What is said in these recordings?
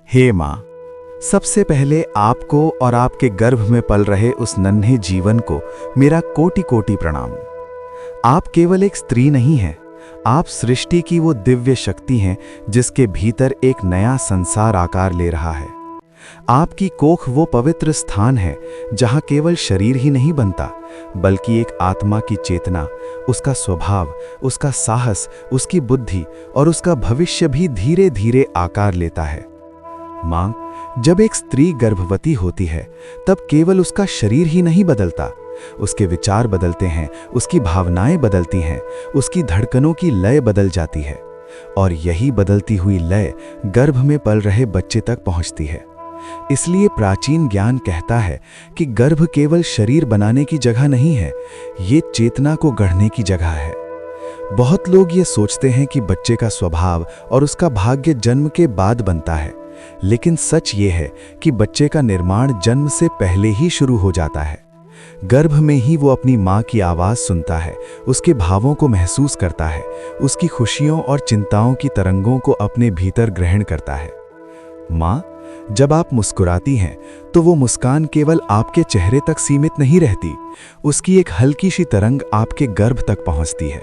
हे माँ, सबसे पहले आपको और आपके गर्भ में पल रहे उस नन्हे जीवन को मेरा कोटि कोटि प्रणाम। आप केवल एक स्त्री नहीं हैं, आप सृष्टि की वो दिव्य शक्ति हैं जिसके भीतर एक नया संसार आकार ले रहा है। आपकी कोख वो पवित्र स्थान है जहाँ केवल शरीर ही नहीं बनता, बल्कि एक आत्मा की चेतना, उसका स्वभाव, उसका साहस, उसकी बुद्धि और उसका भविष्य भी धीरे धीरे आकार लेता है। माँ, जब एक स्त्री गर्भवती होती है तब केवल उसका शरीर ही नहीं बदलता, उसके विचार बदलते हैं, उसकी भावनाएं बदलती हैं, उसकी धड़कनों की लय बदल जाती है और यही बदलती हुई लय गर्भ में पल रहे बच्चे तक पहुंचती है। इसलिए प्राचीन ज्ञान कहता है कि गर्भ केवल शरीर बनाने की जगह नहीं है, ये चेतना को गढ़ने की जगह है। बहुत लोग ये सोचते हैं कि बच्चे का स्वभाव और उसका भाग्य जन्म के बाद बनता है, लेकिन सच ये है कि बच्चे का निर्माण जन्म से पहले ही शुरू हो जाता है। गर्भ में ही वो अपनी माँ की आवाज़ सुनता है, उसके भावों को महसूस करता है, उसकी खुशियों और चिंताओं की तरंगों को अपने भीतर ग्रहण करता है। माँ, जब आप मुस्कुराती हैं तो वो मुस्कान केवल आपके चेहरे तक सीमित नहीं रहती, उसकी एक हल्की सी तरंग आपके गर्भ तक पहुंचती है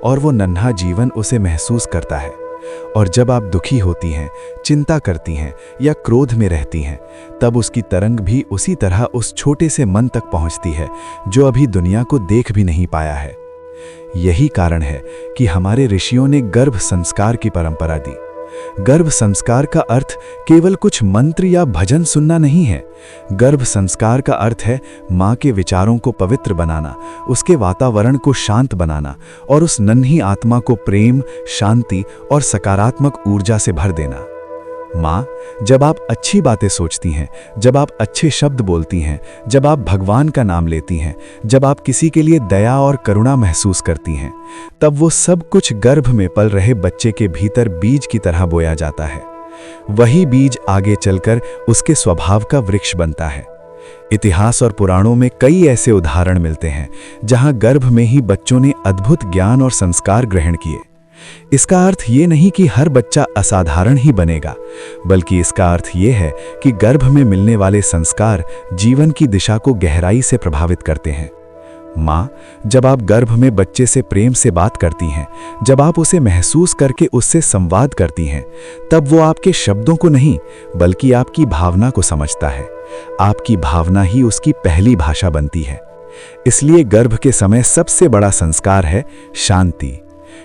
और वो नन्हा जीवन उसे महसूस करता है। और जब आप दुखी होती हैं, चिंता करती हैं या क्रोध में रहती हैं, तब उसकी तरंग भी उसी तरह उस छोटे से मन तक पहुंचती है जो अभी दुनिया को देख भी नहीं पाया है। यही कारण है कि हमारे ऋषियों ने गर्भ संस्कार की परंपरा दी। गर्भ संस्कार का अर्थ केवल कुछ मंत्र या भजन सुनना नहीं है। गर्भ संस्कार का अर्थ है माँ के विचारों को पवित्र बनाना, उसके वातावरण को शांत बनाना और उस नन्ही आत्मा को प्रेम, शांति और सकारात्मक ऊर्जा से भर देना। माँ, जब आप अच्छी बातें सोचती हैं, जब आप अच्छे शब्द बोलती हैं, जब आप भगवान का नाम लेती हैं, जब आप किसी के लिए दया और करुणा महसूस करती हैं, तब वो सब कुछ गर्भ में पल रहे बच्चे के भीतर बीज की तरह बोया जाता है। वही बीज आगे चलकर उसके स्वभाव का वृक्ष बनता है। इतिहास और पुराणों में कई ऐसे उदाहरण मिलते हैं जहां गर्भ में ही बच्चों ने अद्भुत ज्ञान और संस्कार ग्रहण किए। इसका अर्थ ये नहीं कि हर बच्चा असाधारण ही बनेगा, बल्कि इसका अर्थ ये है कि गर्भ में मिलने वाले संस्कार जीवन की दिशा को गहराई से प्रभावित करते हैं। माँ, जब आप गर्भ में बच्चे से प्रेम से बात करती हैं, जब आप उसे महसूस करके उससे संवाद करती हैं, तब वो आपके शब्दों को नहीं बल्कि आपकी भावना को समझता है। आपकी भावना ही उसकी पहली भाषा बनती है। इसलिए गर्भ के समय सबसे बड़ा संस्कार है शांति।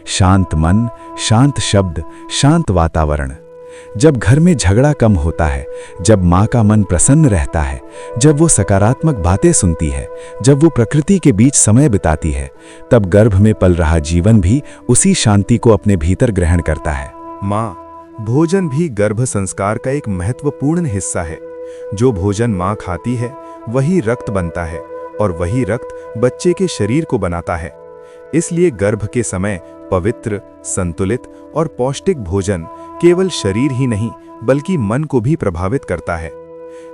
शांत मन, शांत शब्द, शांत वातावरण। जब घर में झगड़ा कम होता है, जब माँ का मन प्रसन्न रहता है, जब वो सकारात्मक बातें सुनती है, जब वो प्रकृति के बीच समय बिताती है, तब गर्भ में पल रहा जीवन भी उसी शांति को अपने भीतर ग्रहण करता है। माँ, भोजन भी गर्भ संस्कार का एक महत्वपूर्ण हिस्सा है। जो भोजन माँ खाती है वही रक्त बनता है और वही रक्त बच्चे के शरीर को बनाता है। इसलिए गर्भ के समय पवित्र, संतुलित और पौष्टिक भोजन केवल शरीर ही नहीं बल्कि मन को भी प्रभावित करता है।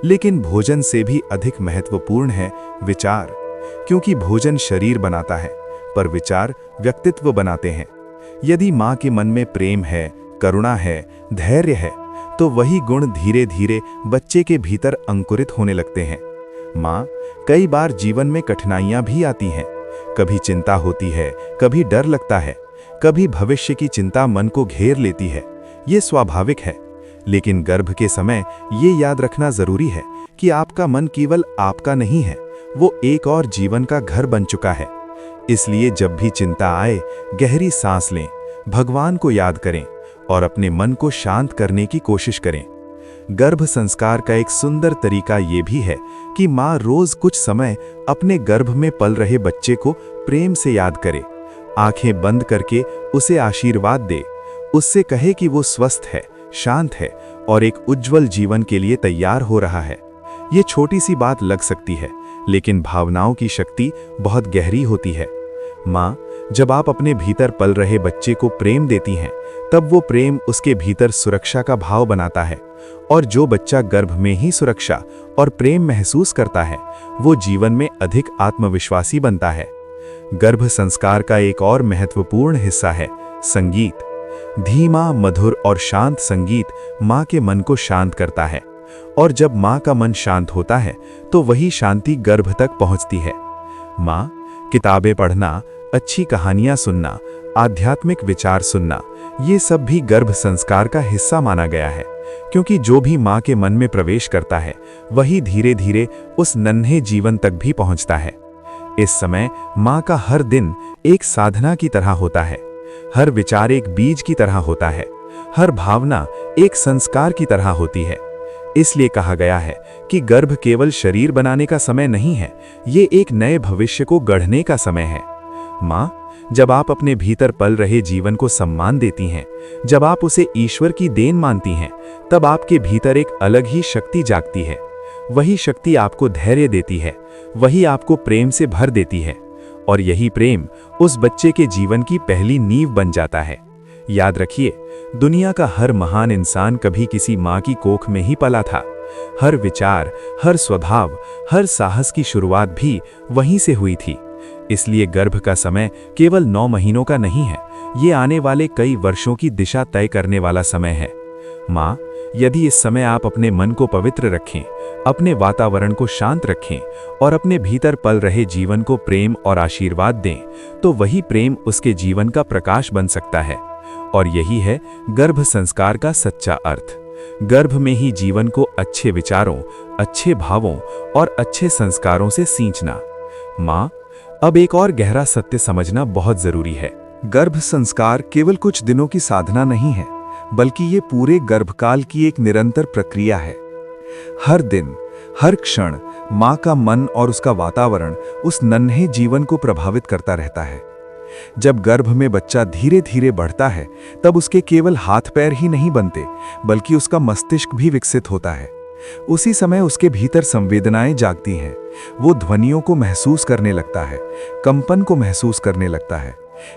लेकिन भोजन से भी अधिक महत्वपूर्ण है विचार, क्योंकि भोजन शरीर बनाता है पर विचार व्यक्तित्व बनाते हैं। यदि माँ के मन में प्रेम है, करुणा है, धैर्य है, तो वही गुण धीरे धीरे बच्चे के भीतर अंकुरित होने लगते हैं। माँ, कई बार जीवन में कठिनाइयाँ भी आती हैं। कभी चिंता होती है, कभी डर लगता है, कभी भविष्य की चिंता मन को घेर लेती है। ये स्वाभाविक है, लेकिन गर्भ के समय ये याद रखना जरूरी है कि आपका मन केवल आपका नहीं है, वो एक और जीवन का घर बन चुका है। इसलिए जब भी चिंता आए, गहरी सांस लें, भगवान को याद करें और अपने मन को शांत करने की कोशिश करें। गर्भ संस्कार का एक सुंदर तरीका ये भी है कि माँ रोज कुछ समय अपने गर्भ में पल रहे बच्चे को प्रेम से याद करे, आंखें बंद करके उसे आशीर्वाद दे, उससे कहे कि वो स्वस्थ है, शांत है और एक उज्जवल जीवन के लिए तैयार हो रहा है। ये छोटी सी बात लग सकती है, लेकिन भावनाओं की शक्ति बहुत गहरी होती है। माँ, जब आप अपने भीतर पल रहे बच्चे को प्रेम देती हैं, तब वो प्रेम उसके भीतर सुरक्षा का भाव बनाता है और जो बच्चा गर्भ में ही सुरक्षा और प्रेम महसूस करता है, वो जीवन में अधिक आत्मविश्वासी बनता है। गर्भ संस्कार का एक और महत्वपूर्ण हिस्सा है संगीत। धीमा, मधुर और शांत संगीत माँ के मन को शांत करता है, और जब माँ का मन शांत होता है तो वही शांति गर्भ तक पहुँचती है। माँ, किताबें पढ़ना, अच्छी कहानियाँ सुनना, आध्यात्मिक विचार सुनना, ये सब भी गर्भ संस्कार का हिस्सा माना गया है, क्योंकि जो भी माँ के मन में प्रवेश करता है वही धीरे धीरे उस नन्हे जीवन तक भी पहुँचता है। इस समय माँ का हर दिन एक साधना की तरह होता है, हर विचार एक बीज की तरह होता है, हर भावना एक संस्कार की तरह होती है। इसलिए कहा गया है कि गर्भ केवल शरीर बनाने का समय नहीं है, ये एक नए भविष्य को गढ़ने का समय है। माँ, जब आप अपने भीतर पल रहे जीवन को सम्मान देती हैं, जब आप उसे ईश्वर की देन मानती हैं, तब आपके भीतर एक अलग ही शक्ति जागती है। वही शक्ति आपको धैर्य देती है, वही आपको प्रेम से भर देती है, और यही प्रेम उस बच्चे के जीवन की पहली नींव बन जाता है। याद रखिए, दुनिया का हर महान इंसान कभी किसी माँ की कोख में ही पला था। हर विचार, हर स्वभाव, हर साहस की शुरुआत भी वहीं से हुई थी। इसलिए गर्भ का समय केवल 9 महीनों का नहीं है, ये आने वाले कई वर्षों की दिशा तय करने वाला समय है। माँ, यदि इस समय आप अपने मन को पवित्र रखें, अपने वातावरण को शांत रखें और अपने भीतर पल रहे जीवन को प्रेम और आशीर्वाद दें, तो वही प्रेम उसके जीवन का प्रकाश बन सकता है। और यही है गर्भ संस्कार का सच्चा अर्थ। गर्भ में ही जीवन को अच्छे विचारों, अच्छे भावों और अच्छे संस्कारों से सींचना। माँ, अब एक और गहरा सत्य समझना बहुत जरूरी है। गर्भ संस्कार केवल कुछ दिनों की साधना नहीं है, बल्कि ये पूरे गर्भकाल की एक निरंतर प्रक्रिया है। हर दिन, हर क्षण माँ का मन और उसका वातावरण उस नन्हे जीवन को प्रभावित करता रहता है। जब गर्भ में बच्चा धीरे धीरे बढ़ता है, तब उसके केवल हाथ पैर ही नहीं बनते, बल्कि उसका मस्तिष्क भी विकसित होता है। उसी समय उसके भीतर संवेदनाएं जागती हैं। वो ध्वनियों को महसूस करने लगता है, कंपन को महसूस करने लगता है।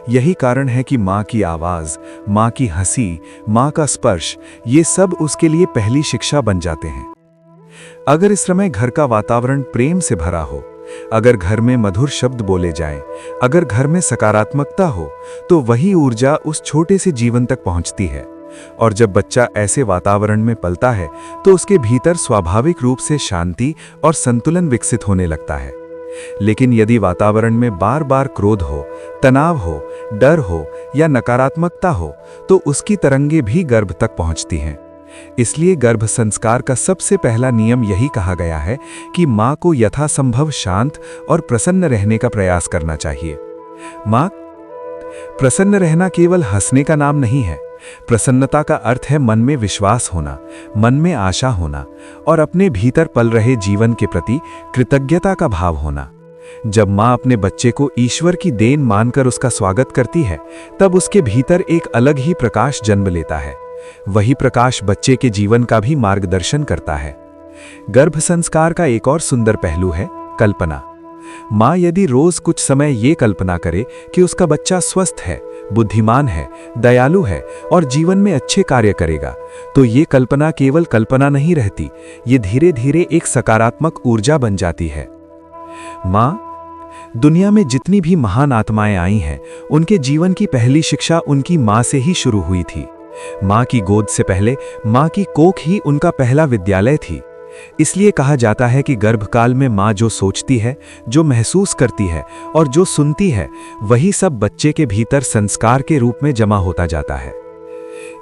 यही कारण है कि माँ की आवाज, माँ की हंसी, माँ का स्पर्श, ये सब उसके लिए पहली शिक्षा बन जाते हैं। अगर इस समय घर का वातावरण प्रेम से भरा हो, अगर घर में मधुर शब्द बोले जाएं, अगर घर में सकारात्मकता हो, तो वही ऊर्जा उस छोटे से जीवन तक पहुंचती है। और जब बच्चा ऐसे वातावरण में पलता है, तो उसके भीतर स्वाभाविक रूप से शांति और संतुलन विकसित होने लगता है। लेकिन यदि वातावरण में बार बार क्रोध हो, तनाव हो, डर हो या नकारात्मकता हो, तो उसकी तरंगे भी गर्भ तक पहुंचती हैं। इसलिए गर्भ संस्कार का सबसे पहला नियम यही कहा गया है कि माँ को यथासंभव शांत और प्रसन्न रहने का प्रयास करना चाहिए। माँ, प्रसन्न रहना केवल हंसने का नाम नहीं है। प्रसन्नता का अर्थ है मन में विश्वास होना, मन में आशा होना और अपने भीतर पल रहे जीवन के प्रति कृतज्ञता का भाव होना। जब माँ अपने बच्चे को ईश्वर की देन मानकर उसका स्वागत करती है, तब उसके भीतर एक अलग ही प्रकाश जन्म लेता है। वही प्रकाश बच्चे के जीवन का भी मार्गदर्शन करता है। गर्भ संस्कार का एक और सुंदर पहलू है कल्पना। माँ यदि रोज कुछ समय ये कल्पना करे कि उसका बच्चा स्वस्थ है, बुद्धिमान है, दयालु है और जीवन में अच्छे कार्य करेगा, तो ये कल्पना केवल कल्पना नहीं रहती, ये धीरे धीरे एक सकारात्मक ऊर्जा बन जाती है। माँ, दुनिया में जितनी भी महान आत्माएं आई हैं, उनके जीवन की पहली शिक्षा उनकी माँ से ही शुरू हुई थी। माँ की गोद से पहले माँ की कोख ही उनका पहला विद्यालय थी। इसलिए कहा जाता है कि गर्भकाल में माँ जो सोचती है, जो महसूस करती है और जो सुनती है, वही सब बच्चे के भीतर संस्कार के रूप में जमा होता जाता है।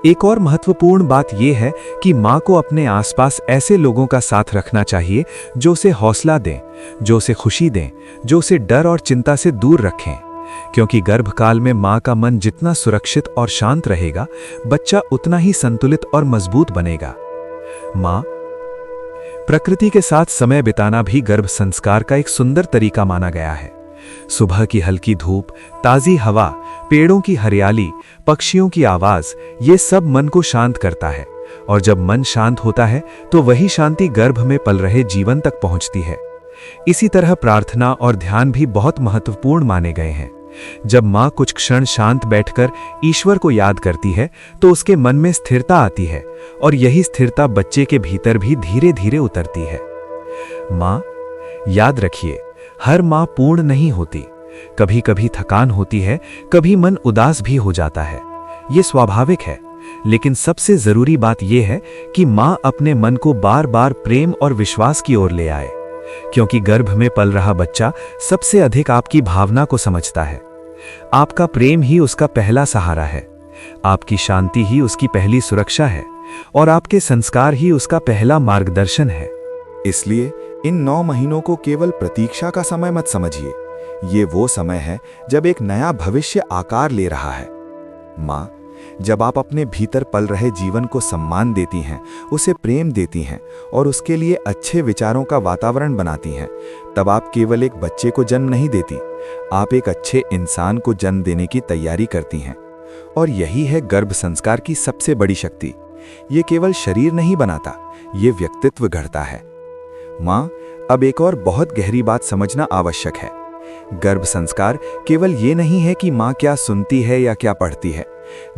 एक और महत्वपूर्ण बात यह है कि माँ को अपने आसपास ऐसे लोगों का साथ रखना चाहिए जो उसे हौसला दें, जो उसे खुशी दें, जो उसे डर और चिंता से दूर रखें। क्योंकि गर्भकाल में माँ का मन जितना सुरक्षित और शांत रहेगा, बच्चा उतना ही संतुलित और मजबूत बनेगा। माँ, प्रकृति के साथ समय बिताना भी गर्भ संस्कार का एक सुंदर तरीका माना गया है। सुबह की हल्की धूप, ताजी हवा, पेड़ों की हरियाली, पक्षियों की आवाज, ये सब मन को शांत करता है। और जब मन शांत होता है, तो वही शांति गर्भ में पल रहे जीवन तक पहुंचती है। इसी तरह प्रार्थना और ध्यान भी बहुत महत्वपूर्ण माने गए हैं। जब माँ कुछ क्षण शांत बैठकर ईश्वर को याद करती है, तो उसके मन में स्थिरता आती है और यही स्थिरता बच्चे के भीतर भी धीरे धीरे उतरती है। माँ, याद रखिए, हर माँ पूर्ण नहीं होती। कभी कभी थकान होती है, कभी मन उदास भी हो जाता है। ये स्वाभाविक है, लेकिन सबसे जरूरी बात यह है कि माँ अपने मन को बार बार प्रेम और विश्वास की ओर ले आए, क्योंकि गर्भ में पल रहा बच्चा सबसे अधिक आपकी भावना को समझता है। आपका प्रेम ही उसका पहला सहारा है, आपकी शांति ही उसकी पहली सुरक्षा है, और आपके संस्कार ही उसका पहला मार्गदर्शन है। इसलिए इन 9 महीनों को केवल प्रतीक्षा का समय मत समझिए। ये वो समय है जब एक नया भविष्य आकार ले रहा है। माँ, जब आप अपने भीतर पल रहे जीवन को सम्मान देती हैं, उसे प्रेम देती हैं और उसके लिए अच्छे विचारों का वातावरण बनाती हैं, तब आप केवल एक बच्चे को जन्म नहीं देती, आप एक अच्छे इंसान को जन्म देने की तैयारी करती हैं। और यही है गर्भ संस्कार की सबसे बड़ी शक्ति। ये केवल शरीर नहीं बनाता, ये व्यक्तित्व गढ़ता है। माँ, अब एक और बहुत गहरी बात समझना आवश्यक है। गर्भ संस्कार केवल ये नहीं है कि माँ क्या सुनती है या क्या पढ़ती है।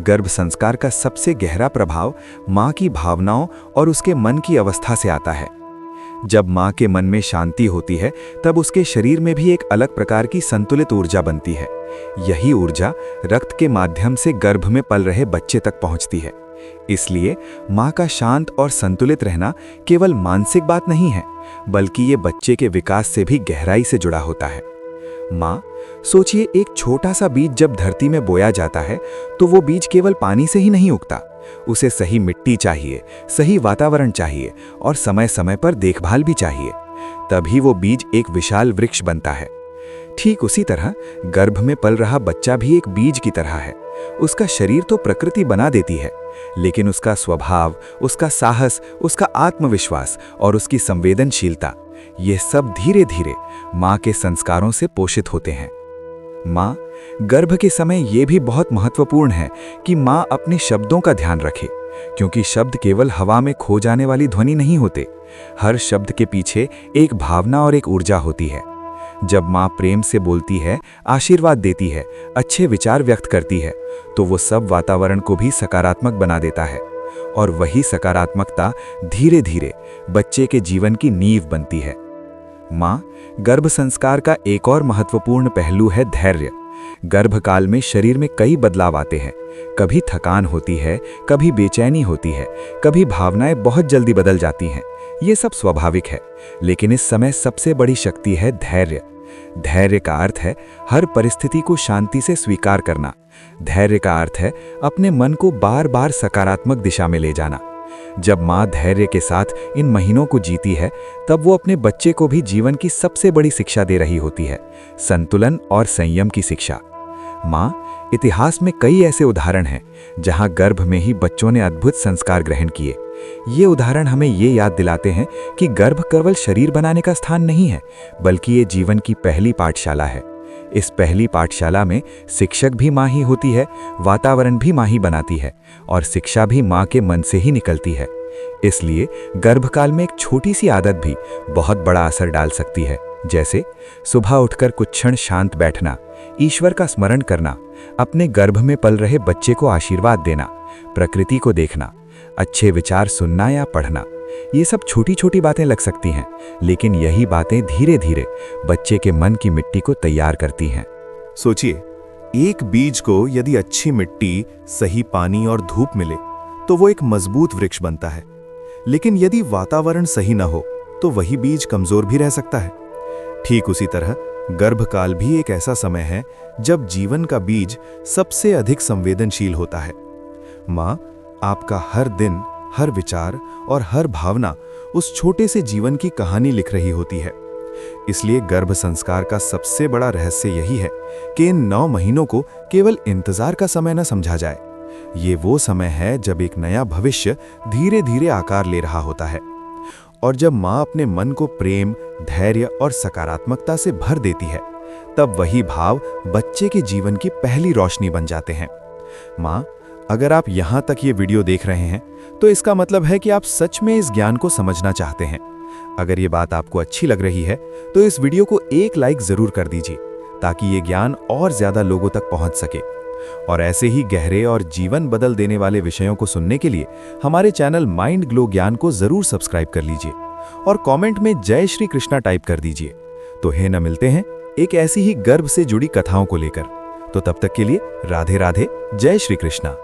गर्भ संस्कार का सबसे गहरा प्रभाव माँ की भावनाओं और उसके मन की अवस्था से आता है। जब माँ के मन में शांति होती है, तब उसके शरीर में भी एक अलग प्रकार की संतुलित ऊर्जा बनती है। यही ऊर्जा रक्त के माध्यम से गर्भ में पल रहे बच्चे तक पहुँचती है। इसलिए माँ का शांत और संतुलित रहना केवल मानसिक बात नहीं है, बल्कि ये बच्चे के विकास से भी गहराई से जुड़ा होता है। माँ, सोचिए, एक छोटा सा बीज जब धरती में बोया जाता है, तो वो बीज केवल पानी से ही नहीं उगता। उसे सही मिट्टी चाहिए, सही वातावरण चाहिए और समय समय पर देखभाल भी चाहिए। तभी वो बीज एक विशाल वृक्ष बनता है। ठीक उसी तरह गर्भ में पल रहा बच्चा भी एक बीज की तरह है। उसका शरीर तो प्रकृति बना देती है, लेकिन उसका स्वभाव, उसका साहस, उसका आत्मविश्वास और उसकी संवेदनशीलता, ये सब धीरे धीरे माँ के संस्कारों से पोषित होते हैं। माँ, गर्भ के समय ये भी बहुत महत्वपूर्ण है कि माँ अपने शब्दों का ध्यान रखे, क्योंकि शब्द केवल हवा में खो जाने वाली ध्वनि नहीं होते। हर शब्द के पीछे एक भावना और एक ऊर्जा होती है। जब माँ प्रेम से बोलती है, आशीर्वाद देती है, अच्छे विचार व्यक्त करती है, तो वो सब वातावरण को भी सकारात्मक बना देता है, और वही सकारात्मकता धीरे धीरे बच्चे के जीवन की नींव बनती है। माँ, गर्भ संस्कार का एक और महत्वपूर्ण पहलू है धैर्य। गर्भकाल में शरीर में कई बदलाव आते हैं। कभी थकान होती है, कभी बेचैनी होती है, कभी भावनाएं बहुत जल्दी बदल जाती हैं। ये सब स्वाभाविक है, लेकिन इस समय सबसे बड़ी शक्ति है धैर्य। धैर्य का अर्थ है हर परिस्थिति को शांति से स्वीकार करना। धैर्य का अर्थ है अपने मन को बार बार सकारात्मक दिशा में ले जाना। जब माँ धैर्य के साथ इन महीनों को जीती है, तब वो अपने बच्चे को भी जीवन की सबसे बड़ी शिक्षा दे रही होती है, संतुलन और संयम की शिक्षा। माँ, इतिहास में कई ऐसे उदाहरण हैं जहाँ गर्भ में ही बच्चों ने अद्भुत संस्कार ग्रहण किए। ये उदाहरण हमें ये याद दिलाते हैं कि गर्भ केवल शरीर बनाने का स्थान नहीं है, बल्कि ये जीवन की पहली पाठशाला है। इस पहली पाठशाला में शिक्षक भी माँ ही होती है, वातावरण भी माँ ही बनाती है, और शिक्षा भी माँ के मन से ही निकलती है। इसलिए गर्भकाल में एक छोटी सी आदत भी बहुत बड़ा असर डाल सकती है, जैसे सुबह उठकर कुछ क्षण शांत बैठना, ईश्वर का स्मरण करना, अपने गर्भ में पल रहे बच्चे को आशीर्वाद देना, प्रकृति को देखना, अच्छे विचार सुनना या पढ़ना। ये सब छोटी छोटी बातें लग सकती हैं, लेकिन यही बातें धीरे धीरे बच्चे के मन की मिट्टी को तैयार करती हैं। सोचिए, एक बीज को यदि अच्छी मिट्टी, सही पानी और धूप मिले, तो वो एक मजबूत वृक्ष बनता है। लेकिन यदि वातावरण सही न हो, तो वही बीज कमजोर भी रह सकता है। ठीक उसी तरह गर्भकाल भी एक ऐसा समय है जब जीवन का बीज सबसे अधिक संवेदनशील होता है। माँ, आपका हर दिन, हर विचार और हर भावना उस छोटे से जीवन की कहानी लिख रही होती है। इसलिए गर्भ संस्कार का सबसे बड़ा रहस्य यही है कि इन 9 महीनों को केवल इंतजार का समय न समझा जाए। ये वो समय है जब एक नया भविष्य धीरे धीरे आकार ले रहा होता है। और जब माँ अपने मन को प्रेम, धैर्य और सकारात्मकता से भर देती है, तब वही भाव बच्चे के जीवन की पहली रोशनी बन जाते हैं। माँ, अगर आप यहाँ तक ये वीडियो देख रहे हैं, तो इसका मतलब है कि आप सच में इस ज्ञान को समझना चाहते हैं। अगर ये बात आपको अच्छी लग रही है, तो इस वीडियो को एक लाइक जरूर कर दीजिए, ताकि ये ज्ञान और ज्यादा लोगों तक पहुँच सके। और ऐसे ही गहरे और जीवन बदल देने वाले विषयों को सुनने के लिए हमारे चैनल माइंड ग्लो ज्ञान को जरूर सब्सक्राइब कर लीजिए और कमेंट में जय श्री कृष्णा टाइप कर दीजिए। तो है न, मिलते हैं एक ऐसी ही गर्भ से जुड़ी कथाओं को लेकर। तो तब तक के लिए राधे राधे, जय श्री कृष्णा।